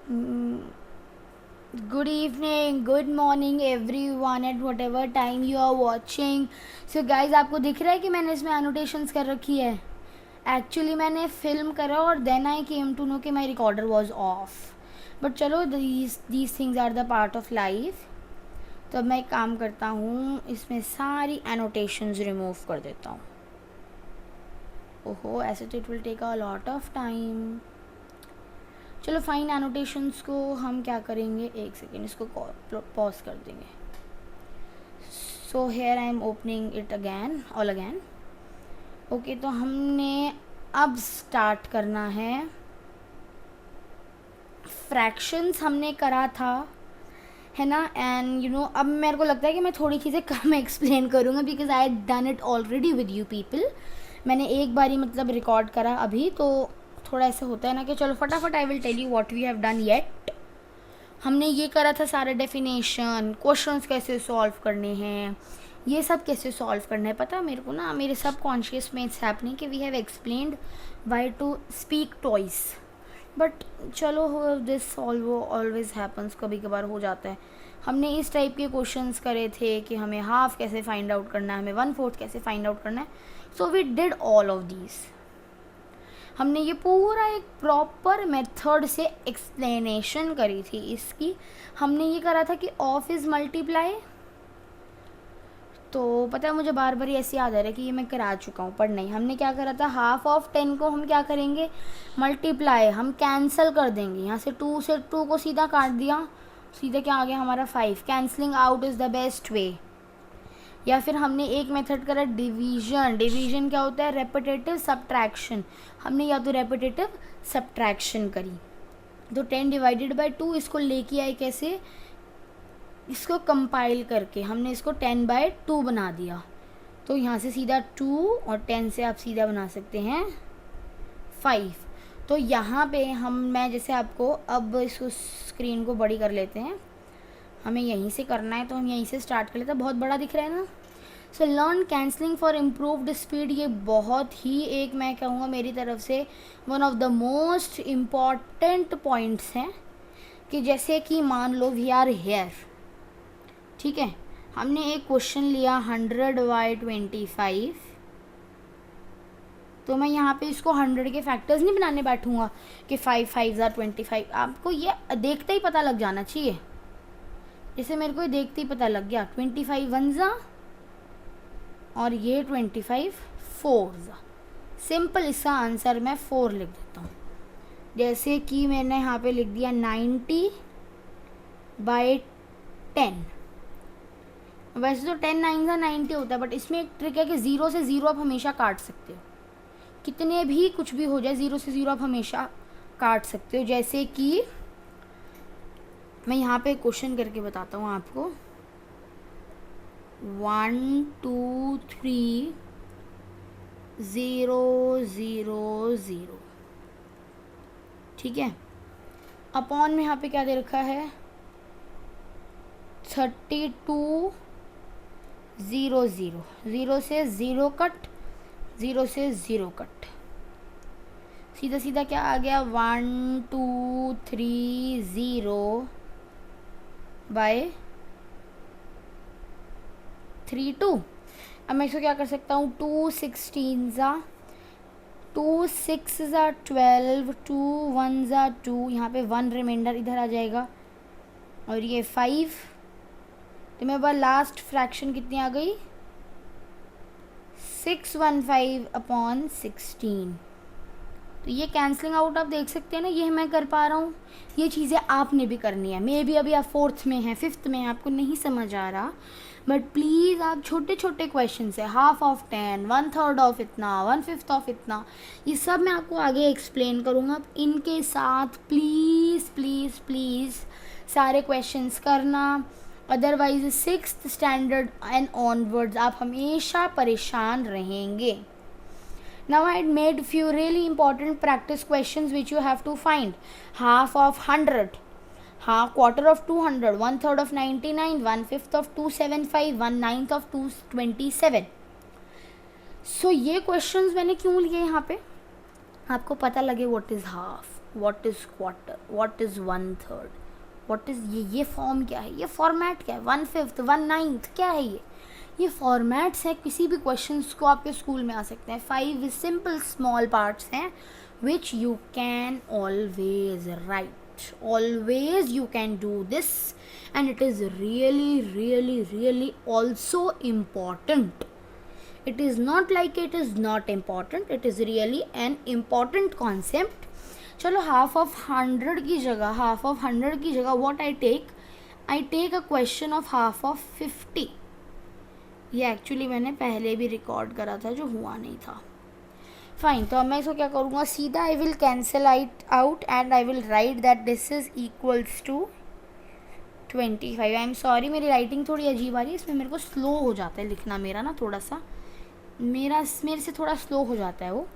Good evening, good morning everyone at whatever time you are watching. So guys, आपको दिख रहा है कि मैंने इसमें annotations कर रखी है. Actually मैंने film करा और then I came to know कि my recorder was off. But चलो these things are the part of life. तो अब मैं एक काम करता हूँ, इसमें सारी annotations remove कर देता हूँ. ओहो, ऐसे तो it will take a lot of time. चलो फाइन, एनोटेशंस को हम क्या करेंगे, एक सेकेंड इसको पॉज कर देंगे. So here I am opening it again, all again. Okay, तो हमने अब स्टार्ट करना है. फ्रैक्शंस हमने करा था, है ना. एंड यू नो, अब मेरे को लगता है कि मैं थोड़ी चीज़ें कम एक्सप्लेन करूँगा because I had done it already with you people. मैंने एक बारी मतलब रिकॉर्ड करा अभी, तो थोड़ा ऐसा होता है ना कि चलो फटाफट I will tell you what we have done yet. हमने ये करा था सारा डेफिनेशन, क्वेश्चंस कैसे सॉल्व करने हैं, ये सब कैसे सॉल्व करना है. पता मेरे को ना, मेरे सब कॉन्शियस में इट्स हैपनिंग कि we have explained why to speak twice. But चलो, दिस ऑलवेज हैपन्स, कभी कभार हो जाता है. हमने इस टाइप के क्वेश्चंस करे थे कि हमें हाफ कैसे फाइंड आउट करना है, हमें 1/4 कैसे फाइंड आउट करना है. So we did all of these. हमने ये पूरा एक प्रॉपर मेथड से एक्सप्लेनेशन करी थी इसकी. हमने ये करा था कि ऑफ इज़ मल्टीप्लाई. तो पता है, मुझे बार बार ऐसे याद आ रहा है कि ये मैं करा चुका हूँ, पर नहीं. हमने क्या करा था, हाफ ऑफ 10 को हम क्या करेंगे, मल्टीप्लाई. हम कैंसिल कर देंगे, यहाँ से 2 से 2 को सीधा काट दिया, सीधा क्या आ गया हमारा 5. Cancelling out is the best way. या फिर हमने एक मेथड करा डिवीजन. डिवीजन क्या होता है, रेपिटेटिव सब्ट्रैक्शन. हमने या तो रेपिटेटिव सब्ट्रैक्शन करी, तो 10 डिवाइडेड बाय 2 इसको लेके आए कैसे, इसको कंपाइल करके हमने इसको 10/2 बना दिया. तो यहाँ से सीधा 2 और 10 से आप सीधा बना सकते हैं 5. तो यहाँ पे मैं जैसे आपको अब इसको स्क्रीन को बड़ी कर लेते हैं. हमें यहीं से करना है तो हम यहीं से स्टार्ट कर लेते हैं. बहुत बड़ा दिख रहा है ना. So learn cancelling for improved speed. ये बहुत ही एक, मैं कहूँगा मेरी तरफ से one of the most important points हैं. कि जैसे कि मान लो वी आर हेयर, ठीक है. हमने एक क्वेश्चन लिया 100/25. तो मैं यहाँ पे इसको 100 के फैक्टर्स नहीं बनाने बैठूँगा कि 5 5 25. आपको ये देखते ही पता लग जाना चाहिए. जैसे मेरे को देखते ही पता लग गया 25 1 और ये 25 4. सिंपल, इसका आंसर मैं 4 लिख देता हूँ. जैसे कि मैंने यहाँ पे लिख दिया 90/10. वैसे तो 10 9 90 होता है, बट इसमें एक ट्रिक है कि 0 से 0 आप हमेशा काट सकते हो. कितने भी कुछ भी हो जाए, 0 से 0 आप हमेशा काट सकते हो. जैसे कि मैं यहाँ पे क्वेश्चन करके बताता हूँ आपको. 1 2 3 0 0 0, ठीक है. अपॉन में यहाँ पे क्या दे रखा है, 32 0 0. 0 से 0 कट, 0 से 0 कट. सीधा सीधा क्या आ गया, 1 2 3 0 बाय 3 2. अब मैं इसको क्या कर सकता हूँ, 2 16 2 6 12 2 1 2. यहाँ पे 1 रिमाइंडर इधर आ जाएगा और ये 5. तो मेरे पास लास्ट फ्रैक्शन कितनी आ गई, 615/16. तो ये कैंसलिंग आउट आप देख सकते हैं ना, ये मैं कर पा रहा हूँ. ये चीज़ें आपने भी करनी है. मे बी अभी आप 4th में हैं, 5th में हैं, आपको नहीं समझ आ रहा, बट प्लीज़ आप छोटे छोटे क्वेश्चन से हाफ ऑफ 10, 1/3 ऑफ इतना, 1/5 ऑफ इतना, ये सब मैं आपको आगे एक्सप्लेन करूँगा. इनके साथ प्लीज़ प्लीज़ प्लीज़ सारे क्वेश्चंस करना. Otherwise 6th standard and onwards आप हमेशा परेशान रहेंगे. Now I had made few really important practice questions which you have to find. Half of 100, quarter of 200, 1/3 of 99, 1/5 of 275, 1/9 of 227. So ये questions मैंने क्यों लिए यहाँ पे, आपको पता लगे what is half, what is quarter, what is 1/3, what is ये फॉर्म क्या है, ये फॉर्मेट क्या है, 1/5, 1/9 क्या है ये फॉर्मेट्स हैं। किसी भी क्वेश्चंस को आपके स्कूल में आ सकते हैं। 5 सिंपल स्मॉल पार्ट्स हैं which you can always right, always you can do this, and it is really really really also important. It is not like it is not important, it is really an important concept. चलो half of 100 की जगह what I take a question of half of 50. ये actually मैंने पहले भी record करा था जो हुआ नहीं था. फाइन, तो अब मैं इसको क्या करूँगा, सीधा I will cancel out and I will write that this is equals to 25. I am sorry, मेरी राइटिंग थोड़ी अजीब आ रही है, इसमें मेरे को स्लो हो जाता है लिखना, मेरा ना थोड़ा सा मेरे से थोड़ा स्लो हो जाता है वो.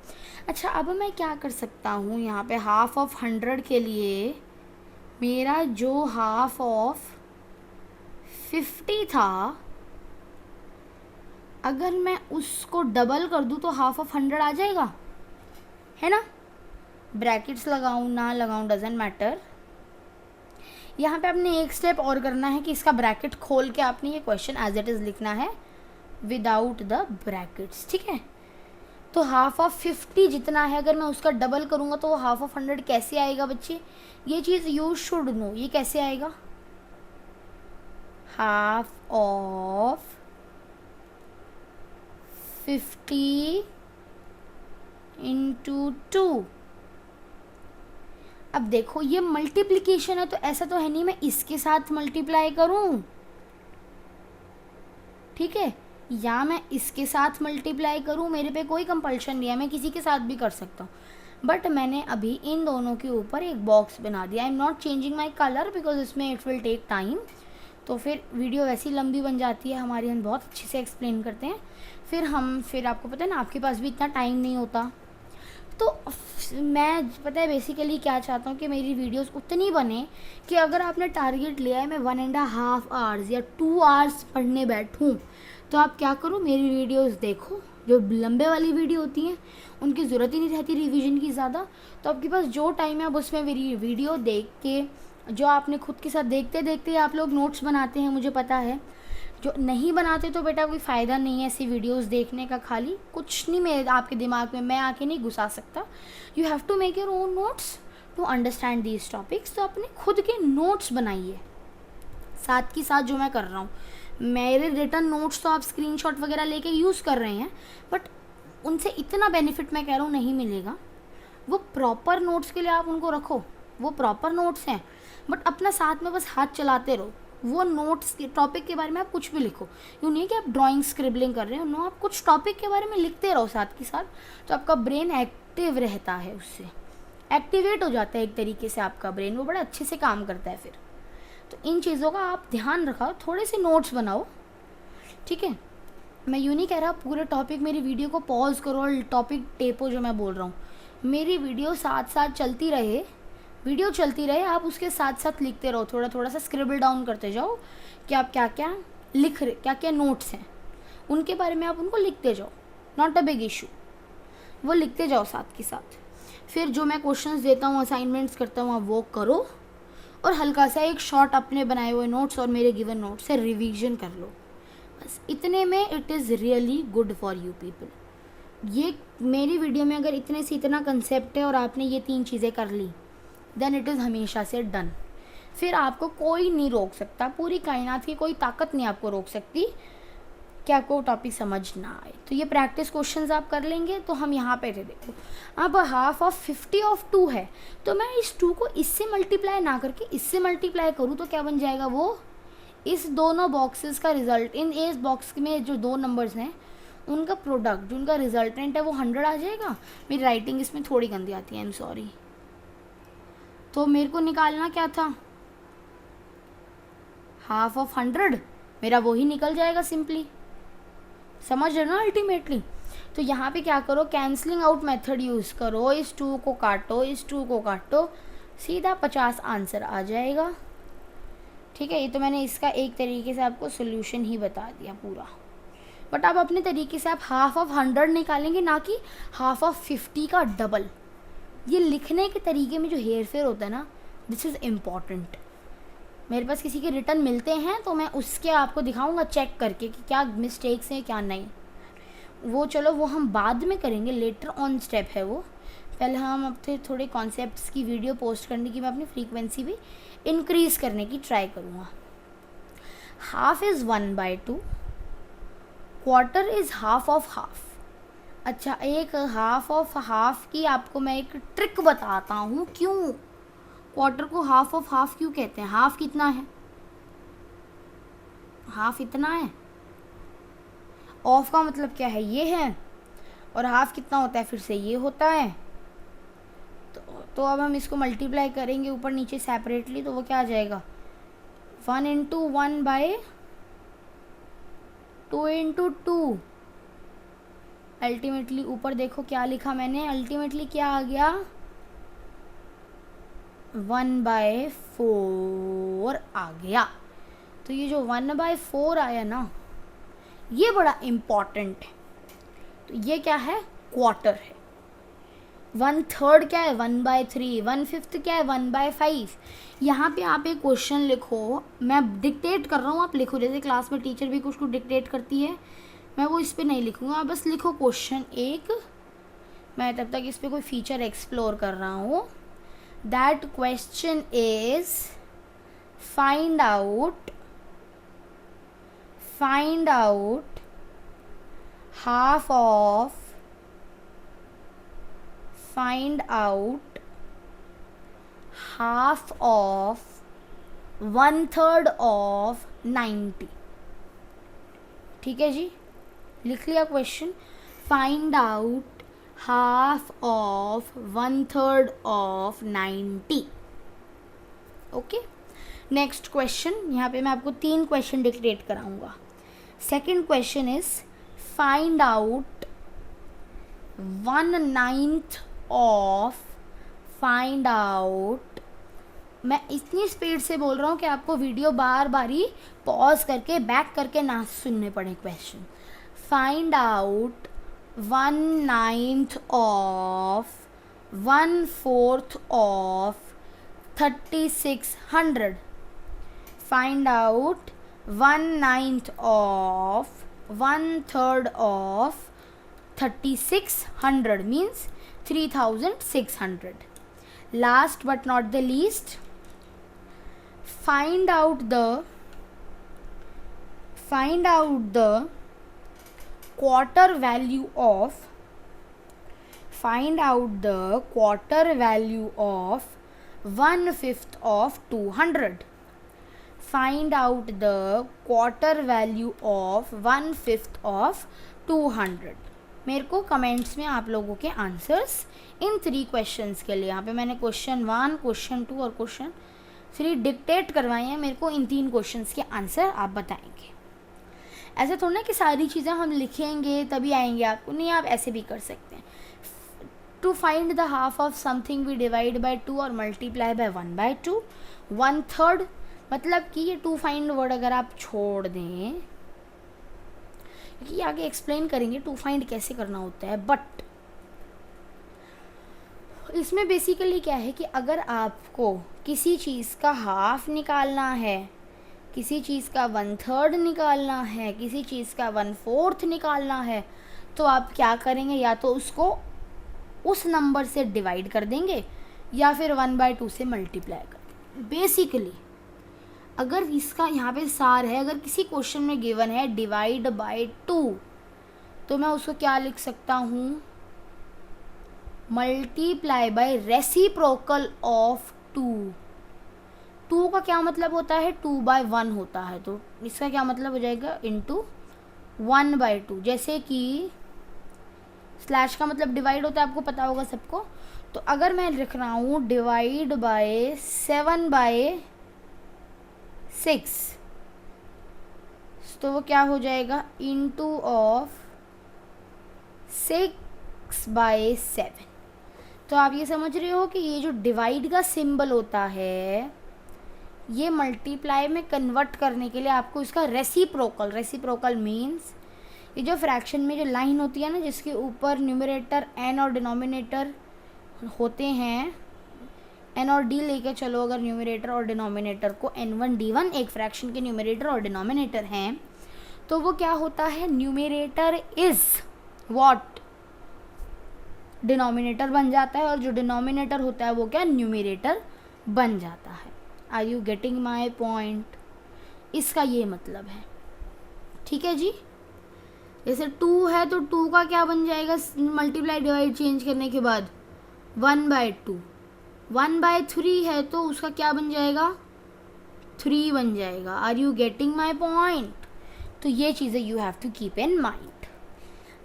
अच्छा, अब मैं क्या कर सकता हूँ यहाँ पे हाफ ऑफ 100 के लिए, मेरा जो हाफ ऑफ 50 था, अगर मैं उसको डबल कर दूँ तो हाफ ऑफ 100 आ जाएगा, है ना. ब्रैकेट्स लगाऊँ ना लगाऊँ डजेंट मैटर. यहाँ पे आपने एक स्टेप और करना है कि इसका ब्रैकेट खोल के आपने ये क्वेश्चन एज इट इज़ लिखना है विदाउट द ब्रैकेट्स, ठीक है. तो हाफ ऑफ 50 जितना है, अगर मैं उसका डबल करूँगा तो वो हाफ ऑफ 100 कैसे आएगा बच्चे, ये चीज़ यू शुड नो. ये कैसे आएगा, हाफ ऑफ 50 इंटू 2. अब देखो ये मल्टीप्लिकेशन है, तो ऐसा तो है नहीं मैं इसके साथ मल्टीप्लाई करूं, ठीक है, या मैं इसके साथ मल्टीप्लाई करूं, मेरे पे कोई कंपल्शन नहीं है, मैं किसी के साथ भी कर सकता हूँ. बट मैंने अभी इन दोनों के ऊपर एक बॉक्स बना दिया. I am not changing my colour because इसमें इट विल टेक टाइम, तो फिर वीडियो वैसी लंबी बन जाती है हमारी, हम बहुत अच्छे से एक्सप्लेन करते हैं. फिर आपको पता है ना, आपके पास भी इतना टाइम नहीं होता. तो मैं पता है बेसिकली क्या चाहता हूँ कि मेरी वीडियोस उतनी बने कि अगर आपने टारगेट लिया है मैं 1.5 आवर्स या 2 आवर्स पढ़ने बैठूँ, तो आप क्या करो, मेरी वीडियोस देखो. जो लंबे वाली वीडियो होती हैं उनकी ज़रूरत ही नहीं रहती रिवीजन की ज़्यादा, तो आपके पास जो टाइम है आप उसमें मेरी वीडियो देख के, जो आपने खुद के साथ देखते देखते आप लोग नोट्स बनाते हैं, मुझे पता है. जो नहीं बनाते तो बेटा कोई फ़ायदा नहीं है ऐसी वीडियोस देखने का, खाली कुछ नहीं मेरे आपके दिमाग में मैं आके नहीं घुसा सकता. You have to make your own notes to understand these topics. तो अपने खुद के नोट्स बनाइए साथ के साथ जो मैं कर रहा हूँ. मेरे रिटर्न नोट्स तो आप स्क्रीनशॉट वगैरह लेके यूज़ कर रहे हैं, बट उनसे इतना बेनिफिट मैं कह रहा हूँ नहीं मिलेगा. वो प्रॉपर नोट्स के लिए आप उनको रखो, वो प्रॉपर नोट्स हैं, बट अपना साथ में बस हाथ चलाते रहो. वो नोट्स के टॉपिक के बारे में आप कुछ भी लिखो, यूँ नहीं कि आप ड्राइंग स्क्रिबलिंग कर रहे हो, नो, आप कुछ टॉपिक के बारे में लिखते रहो साथ के साथ, तो आपका ब्रेन एक्टिव रहता है, उससे एक्टिवेट हो जाता है एक तरीके से आपका ब्रेन, वो बड़ा अच्छे से काम करता है फिर. तो इन चीज़ों का आप ध्यान रखो, थोड़े से नोट्स बनाओ, ठीक है. मैं यूँ नहीं कह रहा पूरे टॉपिक मेरी वीडियो को पॉज करो और टॉपिक टेपो, जो मैं बोल रहा हूँ मेरी वीडियो साथ साथ चलती रहे, वीडियो चलती रहे, आप उसके साथ साथ लिखते रहो, थोड़ा थोड़ा सा स्क्रिबल डाउन करते जाओ कि आप क्या क्या लिख रहे, क्या क्या नोट्स हैं उनके बारे में आप उनको लिखते जाओ. नॉट अ बिग इशू, वो लिखते जाओ साथ के साथ. फिर जो मैं क्वेश्चंस देता हूँ, असाइनमेंट्स करता हूँ, आप वो करो, और हल्का सा एक शॉर्ट अपने बनाए हुए नोट्स और मेरे गिवन नोट्स से रिवीजन कर लो. बस इतने में it is really good for you people. ये मेरी वीडियो में अगर इतने से इतना कंसेप्ट है और आपने ये 3 चीज़ें कर ली, देन इट इज़ हमेशा से डन. फिर आपको कोई नहीं रोक सकता, पूरी कायनात की कोई ताकत नहीं आपको रोक सकती कि आपको टॉपिक समझ ना आए. तो ये प्रैक्टिस क्वेश्चंस आप कर लेंगे. तो हम यहाँ पे थे, देखो अब हाफ ऑफ 50 ऑफ 2 है, तो मैं इस 2 को इससे मल्टीप्लाई ना करके इससे मल्टीप्लाई करूँ तो क्या बन जाएगा, वो इस दोनों बॉक्सेस का रिजल्ट, इन इस बॉक्स में जो 2 नंबर्स हैं उनका प्रोडक्ट, जो उनका रिजल्टेंट है वो 100 आ जाएगा. मेरी राइटिंग इसमें थोड़ी गंदी आती है, आई एम सॉरी. तो मेरे को निकालना क्या था, हाफ ऑफ 100, मेरा वही निकल जाएगा सिंपली. समझ रहे हो ना अल्टीमेटली. तो यहाँ पे क्या करो, कैंसलिंग आउट मेथड यूज़ करो, इस 2 को काटो, इस 2 को काटो, सीधा 50 आंसर आ जाएगा. ठीक है, ये तो मैंने इसका एक तरीके से आपको सोल्यूशन ही बता दिया पूरा. बट आप अपने तरीके से आप हाफ ऑफ 100 निकालेंगे, ना कि हाफ ऑफ 50 का डबल. ये लिखने के तरीके में जो हेर फेर होता है ना, दिस इज़ इम्पॉर्टेंट। मेरे पास किसी के रिटर्न मिलते हैं तो मैं उसके आपको दिखाऊंगा चेक करके कि क्या मिस्टेक्स हैं क्या नहीं। वो चलो वो हम बाद में करेंगे, लेटर ऑन स्टेप है वो। पहले हम अपने थोड़े कॉन्सेप्ट्स की वीडियो पोस्ट करने की, मैं अपनी फ्रीक्वेंसी भी इंक्रीज़ करने की ट्राई करूँगा। Half is 1/2, quarter is half of half. अच्छा, एक हाफ ऑफ हाफ की आपको मैं एक ट्रिक बताता हूँ, क्यों क्वार्टर को हाफ ऑफ हाफ क्यों कहते हैं। हाफ कितना है, हाफ इतना है, ऑफ का मतलब क्या है, ये है, और हाफ कितना होता है फिर से ये होता है। तो अब हम इसको मल्टीप्लाई करेंगे ऊपर नीचे सेपरेटली, तो वो क्या आ जाएगा 1 × 1/2 × 2। अल्टीमेटली ऊपर देखो क्या लिखा मैंने, अल्टीमेटली क्या आ गया 1/4 आ गया। तो ये जो 1/4 आया ना, ये बड़ा इम्पॉर्टेंट है। तो ये क्या है, क्वार्टर है। 1/3 क्या है 1/3, 1/5 क्या है 1/5। यहाँ पे आप एक क्वेश्चन लिखो, मैं डिक्टेट कर रहा हूँ, आप लिखो, जैसे क्लास में टीचर भी कुछ को डिक्टेट करती है, मैं वो इस पे नहीं लिखूँगा, आप बस लिखो क्वेश्चन एक, मैं तब तक इस पे कोई फीचर एक्सप्लोर कर रहा हूँ। That question is find out half of 1/3 of 90। ठीक है जी, लिख लिया question, find out half of 1/3 of 90। Okay, next question, यहाँ पे मैं आपको 3 क्वेश्चन डिक्टेट कराऊंगा। Second question is find out 1/9 of, find out, मैं इतनी स्पीड से बोल रहा हूँ कि आपको video bar bar he pause करके बैक करके ना सुनने पड़े question. Find out 1/9 of 1/4 of 3600। Find out 1/9 of 1/3 of 3600 means 3600। Last but not the least, find out the quarter value of 1/5 of 200। Find out the quarter value of 1/5 of 200। मेरे को comments में आप लोगों के आंसर्स इन 3 क्वेश्चंस के लिए, यहाँ पे मैंने क्वेश्चन 1, क्वेश्चन 2 और क्वेश्चन 3 डिक्टेट करवाए हैं, मेरे को इन 3 क्वेश्चंस के आंसर आप बताएंगे। ऐसे थोड़ा ना कि सारी चीज़ें हम लिखेंगे तभी आएंगे आपको, नहीं, आप ऐसे भी कर सकते हैं। To find the half of something we divide by 2 और मल्टीप्लाई बाय 1/2। 1/3 मतलब कि ये टू फाइंड वर्ड अगर आप छोड़ दें, क्योंकि आगे एक्सप्लेन करेंगे टू फाइंड कैसे करना होता है, बट इसमें बेसिकली क्या है कि अगर आपको किसी चीज़ का हाफ निकालना है, किसी चीज़ का 1/3 निकालना है, किसी चीज़ का 1/4 निकालना है, तो आप क्या करेंगे, या तो उसको उस नंबर से डिवाइड कर देंगे या फिर 1/2 से मल्टीप्लाई कर देंगे। बेसिकली अगर इसका यहाँ पे सार है, अगर किसी क्वेश्चन में गिवन है डिवाइड बाय 2, तो मैं उसको क्या लिख सकता हूँ, मल्टीप्लाई बाय रेसिप्रोकल ऑफ 2। 2 का क्या मतलब होता है, 2/1 होता है, तो इसका क्या मतलब हो जाएगा, इंटू 1/2। जैसे कि स्लैश का मतलब डिवाइड होता है, आपको पता होगा सबको। तो अगर मैं लिख रहा हूँ डिवाइड बाय 7/6, तो वो क्या हो जाएगा, इंटू ऑफ 6/7। तो आप ये समझ रहे हो कि ये जो डिवाइड का सिंबल होता है, ये मल्टीप्लाई में कन्वर्ट करने के लिए आपको इसका रेसिप्रोकल मीन्स ये जो फ्रैक्शन में जो लाइन होती है ना, जिसके ऊपर न्यूमरेटर n और डिनोमिनेटर होते हैं, एन और डी लेके चलो अगर न्यूमरेटर और डिनोमिनेटर को, n1 d1 एक फ्रैक्शन के न्यूमरेटर और डिनोमिनेटर हैं, तो वो क्या होता है, न्यूमरेटर इज व्हाट, डिनोमिनेटर बन जाता है, और जो डिनोमिनेटर होता है वो क्या, न्यूमरेटर बन जाता है। Are you getting my point? इसका ये मतलब है, ठीक है जी। जैसे 2 है तो 2 का क्या बन जाएगा मल्टीप्लाई डिवाइड चेंज करने के बाद, 1/2। 1/3 है तो उसका क्या बन जाएगा, 3 बन जाएगा। Are you getting my point? तो ये चीज़ें you have to keep in mind.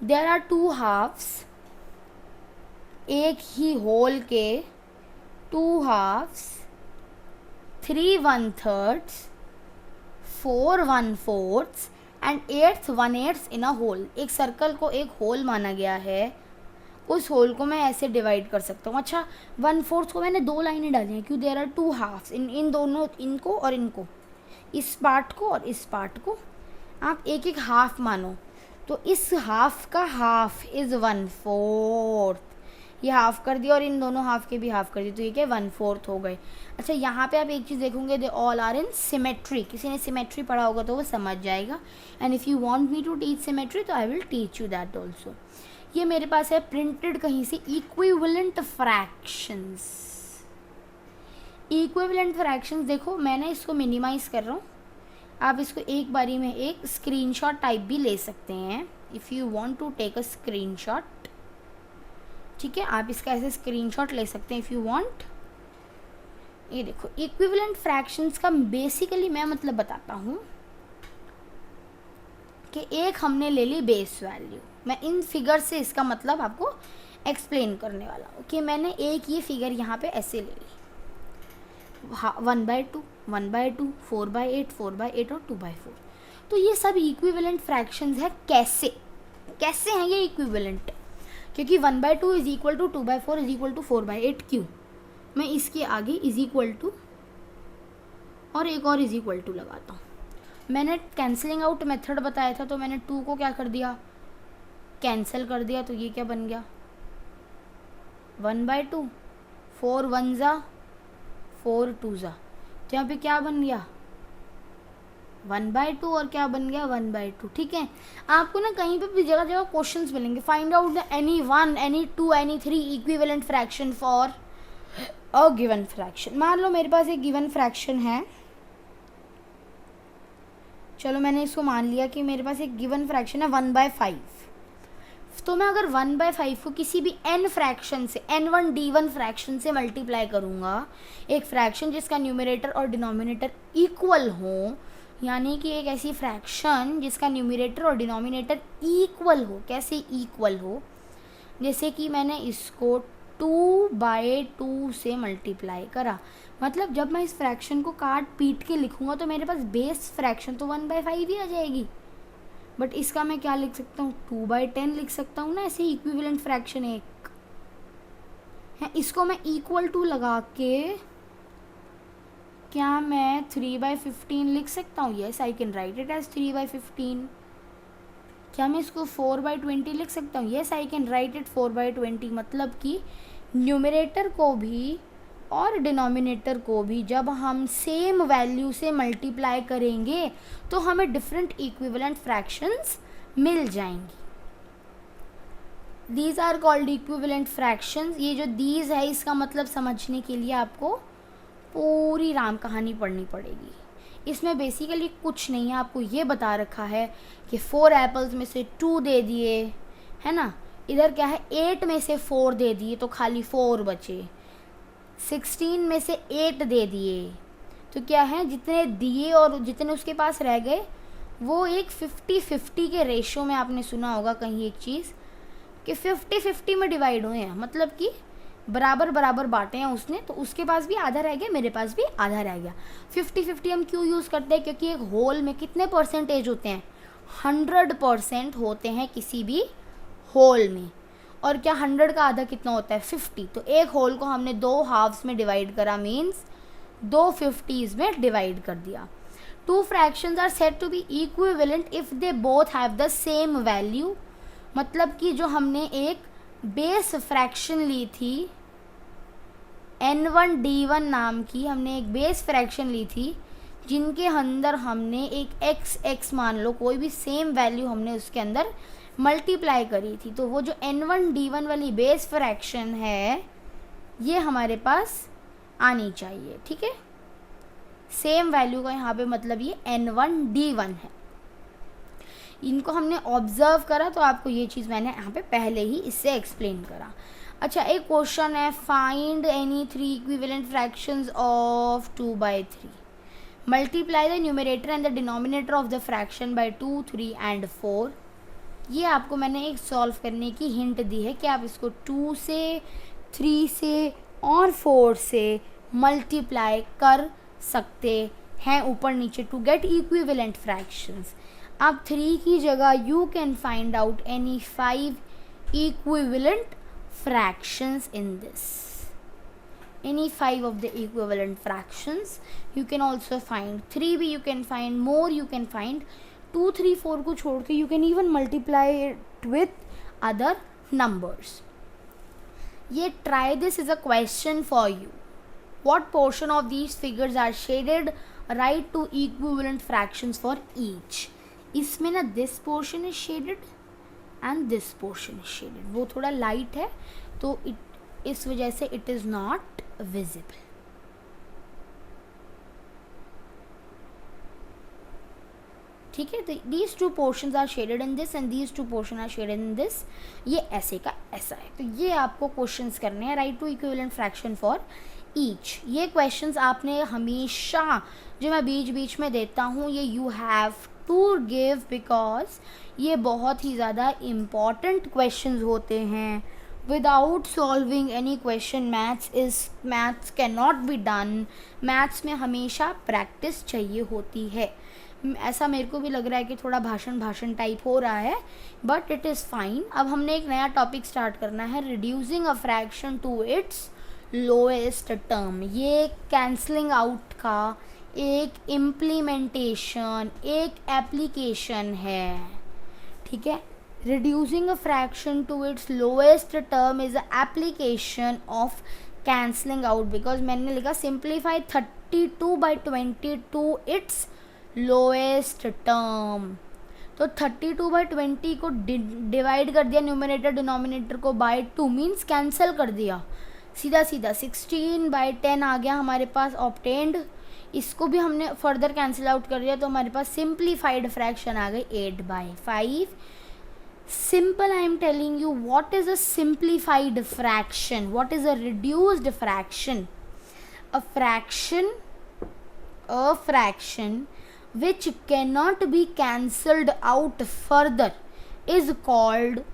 There are 2 halves, एक ही होल के 2 halves, 3 1/3, 4 1/4 and 8 1/8 in a whole. एक सर्कल को एक होल माना गया है, उस होल को मैं ऐसे डिवाइड कर सकता हूँ। अच्छा 1/4 को मैंने 2 लाइनें डाली हैं, क्यों, देयर आर 2 हाफ्स, इन दोनों, इनको और इनको, इस पार्ट को और इस पार्ट को आप एक एक हाफ मानो, तो इस हाफ का हाफ इज़ 1/4, ये हाफ कर दिया और इन दोनों हाफ के भी हाफ कर दिए, तो ये क्या 1/4 हो गए। अच्छा यहाँ पे आप एक चीज़ देखोगे, they all are in symmetry. किसी ने सिमेट्री पढ़ा होगा तो वो समझ जाएगा, and if you want me to teach symmetry तो I will teach you that also. ये मेरे पास है प्रिंटेड कहीं से, इक्विवेलेंट फ्रैक्शंस। इक्विवेलेंट फ्रैक्शंस देखो, मैंने इसको मिनिमाइज़ कर रहा हूँ, आप इसको एक बारी में एक स्क्रीनशॉट टाइप भी ले सकते हैं, if you want to take a screenshot, ठीक है, आप इसका ऐसे स्क्रीनशॉट ले सकते हैं इफ़ यू वांट। ये देखो इक्विवेलेंट फ्रैक्शंस का बेसिकली मैं मतलब बताता हूँ कि एक हमने ले ली बेस वैल्यू, मैं इन फिगर से इसका मतलब आपको एक्सप्लेन करने वाला हूँ कि मैंने एक ये फिगर यहाँ पे ऐसे ले ली, 1/2, 1/2, 4/8, 4/8 और 2/4। तो ये सब इक्विवेलेंट फ्रैक्शंस है। कैसे कैसे हैं ये इक्विवेलेंट? क्योंकि 1/2 is equal to 2/4 is equal to 4/8। क्यों? मैं इसके आगे इज इक्वल टू और एक और इज इक्वल टू लगाता हूँ। मैंने कैंसलिंग आउट मेथड बताया था, तो मैंने 2 को क्या कर दिया, कैंसिल कर दिया, तो ये क्या बन गया 1/2, 4 1 ज़ा 4 2 ज़ा, तो यहाँ पे क्या बन गया 1/2 और क्या बन गया 1/2। ठीक है, आपको ना कहीं पे भी जगह जगह क्वेश्चंस मिलेंगे, find out the any 1 any 2 any 3 equivalent fraction for a given fraction. मान लो मेरे पास एक गिवन फ्रैक्शन है, चलो मैंने इसको मान लिया कि मेरे पास एक गिवन फ्रैक्शन है 1/5। तो मैं अगर 1/5 को किसी भी n फ्रैक्शन से, n1 d1 फ्रैक्शन से मल्टीप्लाई करूँगा, एक फ्रैक्शन जिसका न्यूमरेटर और डिनोमिनेटर इक्वल हो, यानी कि एक ऐसी फ्रैक्शन जिसका न्यूमरेटर और डिनोमिनेटर इक्वल हो। कैसे इक्वल हो? जैसे कि मैंने इसको 2/2 से मल्टीप्लाई करा, मतलब जब मैं इस फ्रैक्शन को काट पीट के लिखूँगा तो मेरे पास बेस फ्रैक्शन तो 1/5 ही आ जाएगी, बट इसका मैं क्या लिख सकता हूँ 2/10 लिख सकता हूँ ना, ऐसे इक्विवेलेंट फ्रैक्शन एक है। इसको मैं इक्वल टू लगा के क्या मैं 3/15 लिख सकता हूँ? Yes, I can write it as 3/15। क्या मैं इसको 4/20 लिख सकता हूँ? Yes, I can write it 4/20। मतलब कि न्यूमरेटर को भी और डिनोमिनेटर को भी जब हम सेम वैल्यू से मल्टीप्लाई करेंगे तो हमें डिफरेंट इक्विवेलेंट फ्रैक्शंस मिल जाएंगी। These are called equivalent fractions. ये जो दीज है इसका मतलब समझने के लिए आपको पूरी राम कहानी पढ़नी पड़ेगी। इसमें बेसिकली कुछ नहीं है, आपको ये बता रखा है कि 4 एप्पल्स में से 2 दे दिए, है ना, इधर क्या है 8 में से 4 दे दिए तो खाली 4 बचे, 16 में से 8 दे दिए तो क्या है, जितने दिए और जितने उसके पास रह गए वो एक 50-50 के रेशो में, आपने सुना होगा कहीं एक चीज़ कि 50-50 में डिवाइड हुए हैं, मतलब कि बराबर बराबर बांटे हैं उसने, तो उसके पास भी आधा रह गया, मेरे पास भी आधा रह गया। 50-50 हम क्यों यूज़ करते हैं? क्योंकि एक होल में कितने परसेंटेज होते हैं? 100% होते हैं किसी भी होल में। और क्या 100 का आधा कितना होता है? 50। तो एक होल को हमने 2 हाफ्स में डिवाइड करा, मीन्स 2 50s में डिवाइड कर दिया। 2 fractions are said to be equivalent if they both have the same value. मतलब कि जो हमने एक बेस फ्रैक्शन ली थी, N1D1 नाम की हमने एक बेस फ्रैक्शन ली थी, जिनके अंदर हमने एक x मान लो कोई भी सेम वैल्यू हमने उसके अंदर मल्टीप्लाई करी थी। तो वो जो N1D1 वाली बेस फ्रैक्शन है ये हमारे पास आनी चाहिए, ठीक है। सेम वैल्यू का यहाँ पे मतलब ये N1D1 है। इनको हमने ऑब्जर्व करा तो आपको ये चीज़ मैंने यहाँ पे पहले ही इससे एक्सप्लेन करा। अच्छा, एक क्वेश्चन है, find any 3 equivalent fractions of 2/3, multiply the numerator and the denominator of the fraction by 2, 3 and 4। ये आपको मैंने एक सॉल्व करने की हिंट दी है कि आप इसको 2 से, 3 से और 4 से मल्टीप्लाई कर सकते हैं ऊपर नीचे टू गेट इक्विवेलेंट फ्रैक्शंस। अब 3 की जगह you can find out any 5 equivalent fractions in this, any 5 of the equivalent fractions you can also find, 3 भी you can find, more you can find, 2, 3, 4 को छोड़ के you can even multiply it with other numbers. ये try this is a question for you. What portion of these figures are shaded? Write 2 equivalent fractions for each. इसमें ना this portion is shaded and this portion is shaded. वो थोड़ा light है तो इस वजह से it is not visible. ठीक है, तो these 2 portions are shaded in this and these 2 portions are shaded in this. ये ऐसे का ऐसा है। तो ये आपको क्वेश्चंस करने हैं, write 2 equivalent fraction for each. ये क्वेश्चंस आपने हमेशा जो मैं बीच बीच में देता हूँ ये you have to give because ये बहुत ही ज़्यादा important questions होते हैं. Without solving any question maths cannot be done. Maths में हमेशा प्रैक्टिस चाहिए होती है. ऐसा मेरे को भी लग रहा है कि थोड़ा भाषण टाइप हो रहा है, बट इट इज़ फाइन. अब हमने एक नया टॉपिक स्टार्ट करना है, reducing a fraction to its lowest term. ये कैंसलिंग आउट का एक इम्प्लीमेंटेशन, एक एप्लीकेशन है. ठीक है, reducing a fraction to its lowest term is an application of cancelling out. because मैंने लिखा simplify 32/20 to its lowest term. तो 32/20 को डिवाइड कर दिया न्यूमरेटर डिनोमिनेटर को बाय 2 मीन्स कैंसिल कर दिया. सीधा 16/10 आ गया हमारे पास ऑब्टेन्ड. इसको भी हमने फर्दर कैंसिल आउट कर दिया तो हमारे पास सिंप्लीफाइड फ्रैक्शन आ गई 8/5. Simple, I am telling you what is a simplified fraction, what is a reduced fraction. A fraction which cannot be cancelled out further is called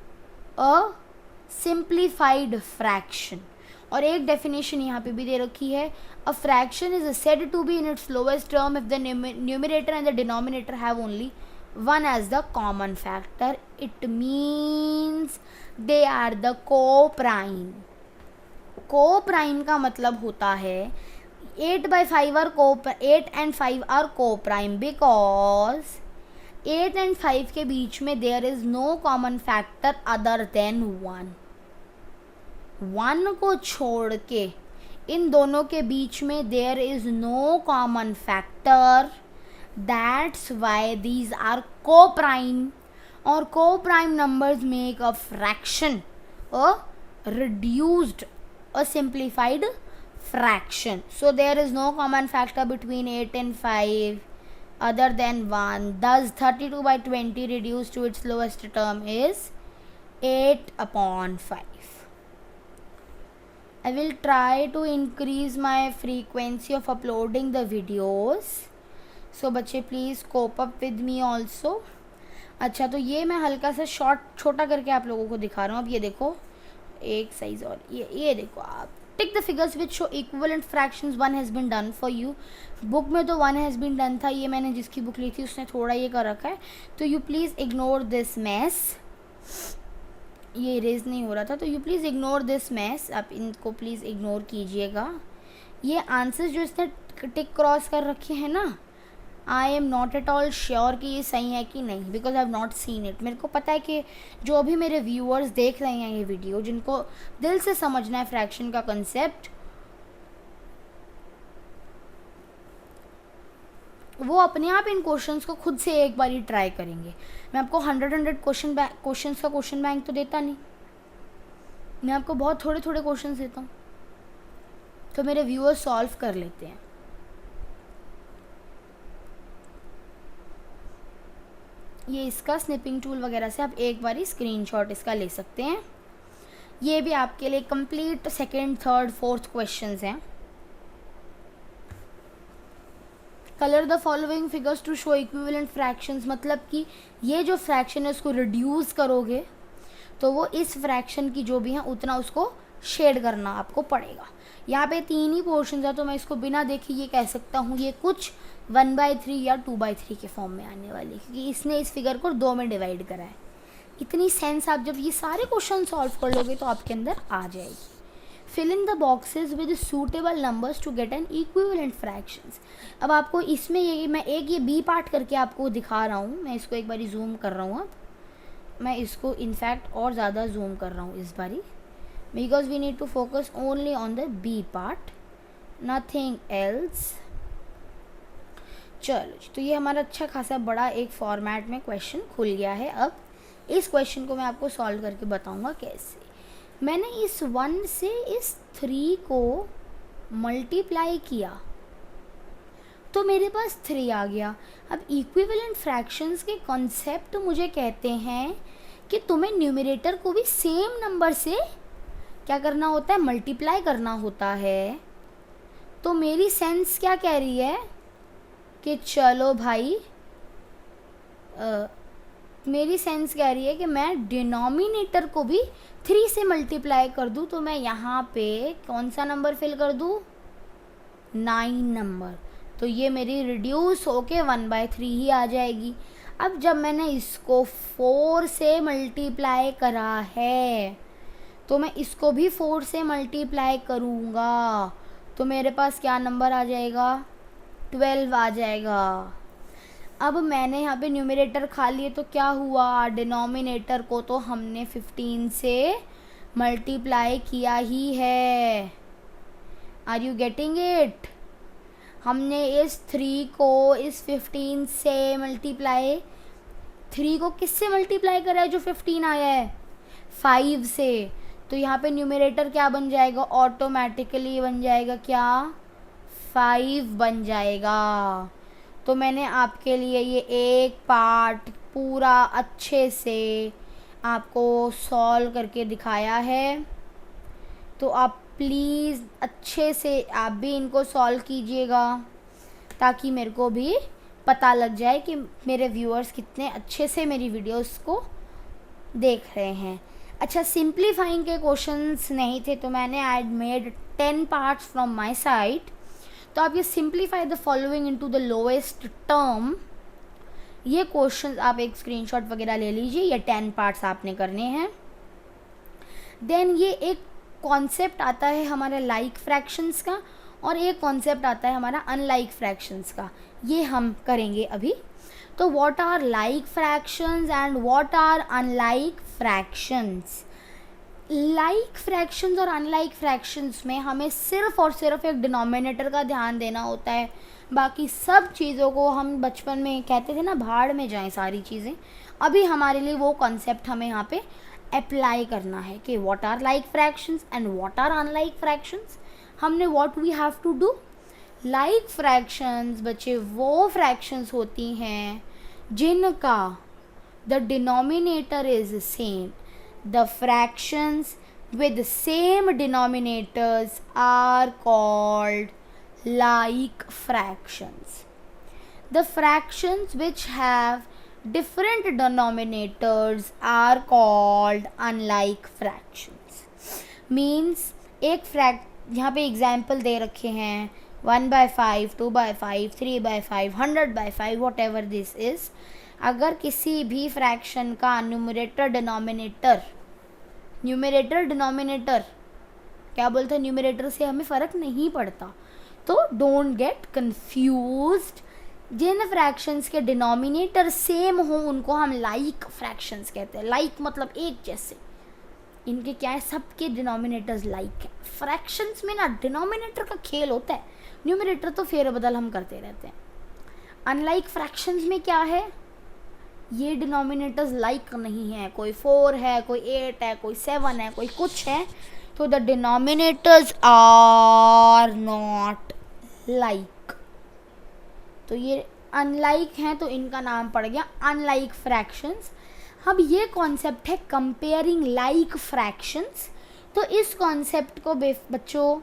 a simplified fraction. और एक definition यहाँ पे भी दे रखी है, a fraction is said to be in its lowest term if the numerator and the denominator have only one as the common factor. It means they are the co-prime. Co-prime का मतलब होता है 8/5 are 8 and 5 are co-prime because 8 and 5 के बीच में there is no common factor other than 1. 1 को छोड़ के इन दोनों के बीच में there is no common factor. That's why these are co-prime, or co-prime numbers make a fraction a reduced, a simplified fraction. So there is no common factor between 8 and 5 other than 1. Thus 32/20 reduced to its lowest term is 8/5. I will try to increase my frequency of uploading the videos. So बच्चे please cope up with me also. अच्छा, तो ये मैं हल्का सा छोटा करके आप लोगों को दिखा रहा हूँ. अब ये देखो एक साइज और ये देखो आप. Tick the figures which show equivalent fractions. 1 has been done for you. Book में तो 1 हैज़ बीन डन था, ये मैंने जिसकी बुक ली थी उसने थोड़ा ये कर रखा है. तो you please ignore this mess. ये इरेज नहीं हो रहा था तो you please ignore this mess. आप इनको प्लीज़ इग्नोर कीजिएगा. ये आंसर्स जो इसने टिक क्रॉस कर रखे हैं ना, I am not at all sure कि ये सही है कि नहीं, because I have not seen it. मेरे को पता है कि जो भी मेरे व्यूअर्स देख रहे हैं ये वीडियो, जिनको दिल से समझना है फ्रैक्शन का कंसेप्ट, वो अपने आप इन क्वेश्चंस को खुद से एक बार ट्राई करेंगे। मैं आपको 100 क्वेश्चंस का क्वेश्चन बैंक तो देता नहीं, मैं आपको बहुत थोड़े थोड़े क्वेश्चंस देता हूँ, तो मेरे व्यूअर्स सॉल्व कर लेते हैं। ये इसका स्निपिंग टूल वगैरह से आप एक बार स्क्रीनशॉट इसका ले सकते हैं। ये भी आपके लिए complete second, third, fourth questions हैं। Colour the following figures to show equivalent fractions, मतलब कि ये जो फ्रैक्शन है उसको रिड्यूस करोगे तो वो इस फ्रैक्शन की जो भी है उतना उसको शेड करना आपको पड़ेगा। यहाँ पे 3 ही पोर्शन है, तो मैं इसको बिना देखे ये कह सकता हूँ ये कुछ 1/3 या 2/3 के फॉर्म में आने वाली, क्योंकि इसने इस फिगर को 2 में डिवाइड करा है। इतनी सेंस आप जब ये सारे क्वेश्चन सॉल्व कर लोगे तो आपके अंदर आ जाएगी। Fill in the boxes with suitable numbers to get an equivalent fractions. अब आपको इसमें ये मैं एक ये बी पार्ट करके आपको दिखा रहा हूँ, मैं इसको एक बारी जूम कर रहा हूँ। अब मैं इसको इनफैक्ट और ज़्यादा जूम कर रहा हूँ इस बारी, because we need to focus only on the B part, nothing else. चलो, तो ये हमारा अच्छा खासा बड़ा एक फॉर्मेट में क्वेश्चन खुल गया है। अब इस क्वेश्चन को मैं आपको सॉल्व करके बताऊंगा कैसे। मैंने इस 1 से इस 3 को मल्टीप्लाई किया तो मेरे पास 3 आ गया। अब इक्विवेलेंट फ्रैक्शंस के कॉन्सेप्ट मुझे कहते हैं कि तुम्हें न्यूमरेटर को भी सेम नंबर से क्या करना होता है, मल्टीप्लाई करना होता है। तो मेरी सेंस क्या कह रही है कि चलो भाई, मेरी सेंस कह रही है कि मैं डिनोमिनेटर को भी 3 से मल्टीप्लाई कर दूं। तो मैं यहाँ पे कौन सा नंबर फिल कर दूं, 9 नंबर। तो ये मेरी रिड्यूस होके 1/3 ही आ जाएगी। अब जब मैंने इसको 4 से मल्टीप्लाई करा है तो मैं इसको भी 4 से मल्टीप्लाई करूँगा, तो मेरे पास क्या नंबर आ जाएगा, 12 आ जाएगा। अब मैंने यहाँ पे न्यूमरेटर खा लिए तो क्या हुआ, डिनोमिनेटर को तो हमने 15 से मल्टीप्लाई किया ही है। Are you getting it? हमने इस 3 को इस 15 से मल्टीप्लाई, 3 को किससे मल्टीप्लाई करा है जो 15 आया है, 5 से। तो यहाँ पे न्यूमरेटर क्या बन जाएगा, ऑटोमेटिकली बन जाएगा क्या, 5 बन जाएगा। तो मैंने आपके लिए ये एक पार्ट पूरा अच्छे से आपको सॉल्व करके दिखाया है। तो आप प्लीज़ अच्छे से आप भी इनको सॉल्व कीजिएगा, ताकि मेरे को भी पता लग जाए कि मेरे व्यूअर्स कितने अच्छे से मेरी वीडियोस को देख रहे हैं। अच्छा, सिंप्लीफाइंग के क्वेश्चंस नहीं थे, तो मैंने I made 10 parts from my side. तो आप ये simplify the following into the lowest term, ये क्वेश्चन आप एक स्क्रीनशॉट वगैरह ले लीजिए। ये 10 पार्ट्स आपने करने हैं। देन ये एक कॉन्सेप्ट आता है हमारा लाइक फ्रैक्शंस का, और एक कॉन्सेप्ट आता है हमारा अनलाइक फ्रैक्शंस का, ये हम करेंगे अभी। तो what are like fractions and what are unlike fractions. Like fractions और अनलाइक फ्रैक्शंस में हमें सिर्फ और सिर्फ एक डिनोमिनेटर का ध्यान देना होता है। बाकी सब चीज़ों को हम बचपन में कहते थे ना, भाड़ में जाएं सारी चीज़ें। अभी हमारे लिए वो कॉन्सेप्ट हमें यहाँ पे अप्लाई करना है कि what are like fractions and what are unlike fractions. हमने what we have to do, like fractions बच्चे वो फ्रैक्शंस होती हैं जिनका the denominator is same. The fractions with the same denominators are called like fractions. The fractions which have different denominators are called unlike fractions. Means एक यहाँ पे example दे रखे हैं 1/5, 2/5, 3/5, 100/5, वॉट एवर दिस इज। अगर किसी भी फ्रैक्शन का numerator denominator क्या बोलते हैं, न्यूमरेटर से हमें फ़र्क नहीं पड़ता, तो डोंट गेट कंफ्यूज्ड। जिन फ्रैक्शंस के डिनोमिनेटर सेम हो उनको हम लाइक फ्रैक्शंस कहते हैं। लाइक मतलब एक जैसे, इनके क्या है, सबके डिनोमिनेटर्स लाइक है। फ्रैक्शंस में ना डिनोमिनेटर का खेल होता है, न्यूमरेटर तो फेर बदल हम करते रहते हैं। अनलाइक फ्रैक्शंस में क्या है, ये डिनोमिनेटर्स लाइक नहीं है, कोई 4 है, कोई 8 है, कोई 7 है, कोई कुछ है, तो the denominators are not like. तो ये अनलाइक हैं तो इनका नाम पड़ गया अनलाइक फ्रैक्शंस। अब ये कॉन्सेप्ट है कंपेयरिंग लाइक फ्रैक्शंस। तो इस कॉन्सेप्ट को बच्चों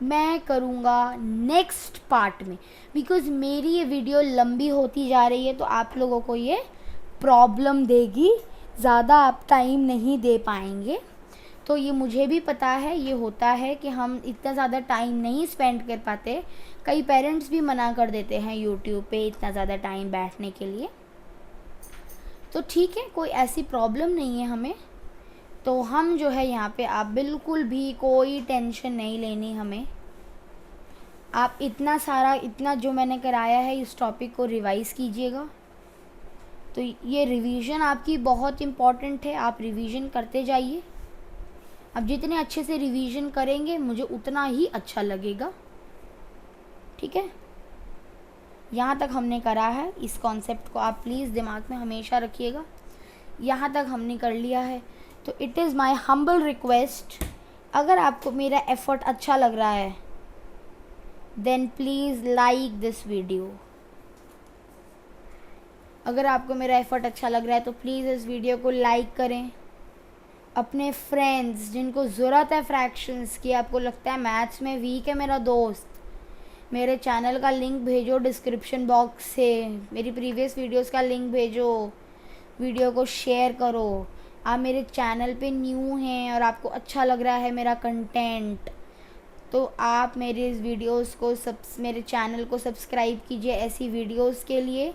मैं करूँगा नेक्स्ट पार्ट में, बिकॉज़ मेरी ये वीडियो लंबी होती जा रही है तो आप लोगों को ये प्रॉब्लम देगी, ज़्यादा आप टाइम नहीं दे पाएंगे। तो ये मुझे भी पता है, ये होता है कि हम इतना ज़्यादा टाइम नहीं स्पेंड कर पाते, कई पेरेंट्स भी मना कर देते हैं यूट्यूब पे इतना ज़्यादा टाइम बैठने के लिए। तो ठीक है, कोई ऐसी प्रॉब्लम नहीं है हमें, तो हम जो है यहाँ पे आप बिल्कुल भी कोई टेंशन नहीं लेनी हमें। आप इतना जो मैंने कराया है इस टॉपिक को रिवाइज़ कीजिएगा। तो ये रिवीजन आपकी बहुत इम्पॉर्टेंट है, आप रिवीजन करते जाइए। आप जितने अच्छे से रिवीजन करेंगे मुझे उतना ही अच्छा लगेगा, ठीक है। यहाँ तक हमने करा है, इस कॉन्सेप्ट को आप प्लीज़ दिमाग में हमेशा रखिएगा। यहाँ तक हमने कर लिया है, तो it is my humble request, अगर आपको मेरा एफर्ट अच्छा लग रहा है then please like this video. अगर आपको मेरा एफर्ट अच्छा लग रहा है तो प्लीज़ इस वीडियो को लाइक करें। अपने फ्रेंड्स जिनको ज़रूरत है फ्रैक्शंस की, आपको लगता है मैथ्स में वीक है मेरा दोस्त, मेरे चैनल का लिंक भेजो डिस्क्रिप्शन बॉक्स से, मेरी प्रीवियस वीडियोस का लिंक भेजो, वीडियो को शेयर करो। आप मेरे चैनल पे न्यू हैं और आपको अच्छा लग रहा है मेरा कंटेंट, तो आप मेरे इस वीडियोस को मेरे चैनल को सब्सक्राइब कीजिए ऐसी वीडियोस के लिए।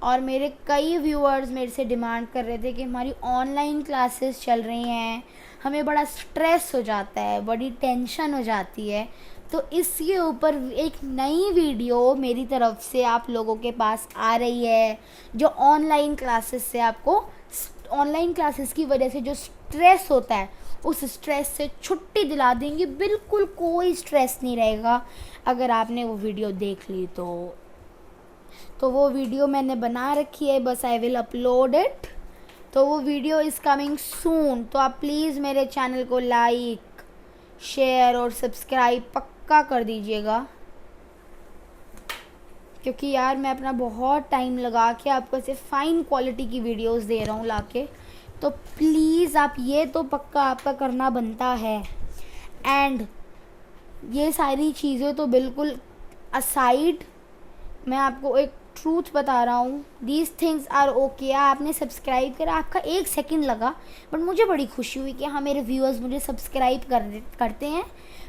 और मेरे कई व्यूअर्स मेरे से डिमांड कर रहे थे कि हमारी ऑनलाइन क्लासेस चल रही हैं, हमें बड़ा स्ट्रेस हो जाता है, बड़ी टेंशन हो जाती है, तो इसके ऊपर एक नई वीडियो मेरी तरफ से आप लोगों के पास आ रही है, जो ऑनलाइन क्लासेस से आपको ऑनलाइन क्लासेस की वजह से जो स्ट्रेस होता है उस स्ट्रेस से छुट्टी दिला देंगे। बिल्कुल कोई स्ट्रेस नहीं रहेगा अगर आपने वो वीडियो देख ली तो वो वीडियो मैंने बना रखी है, बस आई विल अपलोड इट। तो वो वीडियो इज़ कमिंग सून, तो आप प्लीज़ मेरे चैनल को लाइक, शेयर और सब्सक्राइब पक्का कर दीजिएगा, क्योंकि यार मैं अपना बहुत टाइम लगा के आपको ऐसे फ़ाइन क्वालिटी की वीडियोस दे रहा हूँ लाके, तो प्लीज़ आप ये तो पक्का आपका करना बनता है। एंड ये सारी चीज़ें तो बिल्कुल असाइड, मैं आपको एक ट्रूथ बता रहा हूँ, दीज थिंग्स आर ओके। आपने सब्सक्राइब करा, आपका 1 सेकंड लगा, बट मुझे बड़ी खुशी हुई कि हाँ मेरे व्यूअर्स मुझे सब्सक्राइब करते हैं,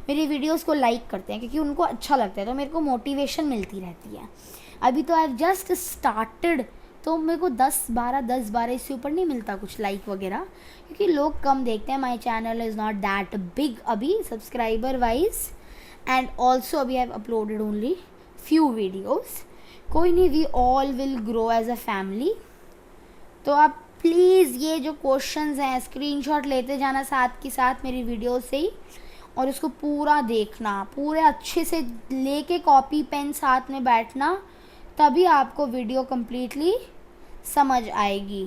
मेरी वीडियोस को लाइक करते हैं, क्योंकि उनको अच्छा लगता है, तो मेरे को मोटिवेशन मिलती रहती है। अभी तो आई हैव जस्ट स्टार्टेड, तो मेरे को 10-12 इससे ऊपर नहीं मिलता कुछ लाइक वगैरह, क्योंकि लोग कम देखते हैं। My channel is not that big अभी सब्सक्राइबर वाइज, एंड ऑल्सो अभी I have uploaded only few videos. कोई नहीं, we all will grow as a family. तो आप प्लीज़ ये जो क्वेश्चंस हैं स्क्रीनशॉट लेते जाना साथ के साथ मेरी वीडियो से ही, और इसको पूरा देखना, पूरे अच्छे से लेके कॉपी पेन साथ में बैठना, तभी आपको वीडियो कम्प्लीटली समझ आएगी।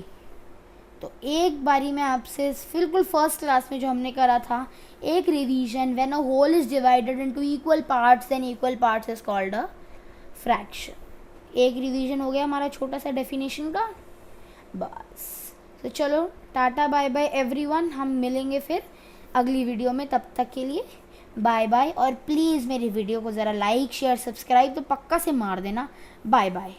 तो एक बारी मैं आपसे बिल्कुल फर्स्ट क्लास में जो हमने करा था, एक revision, when a whole is divided into equal parts then equal parts is called a fraction. एक रिवीजन हो गया हमारा छोटा सा डेफिनेशन का, बस। तो चलो टाटा बाय बाय एवरीवन, हम मिलेंगे फिर अगली वीडियो में, तब तक के लिए बाय बाय। और प्लीज़ मेरी वीडियो को ज़रा लाइक शेयर सब्सक्राइब तो पक्का से मार देना। Bye bye.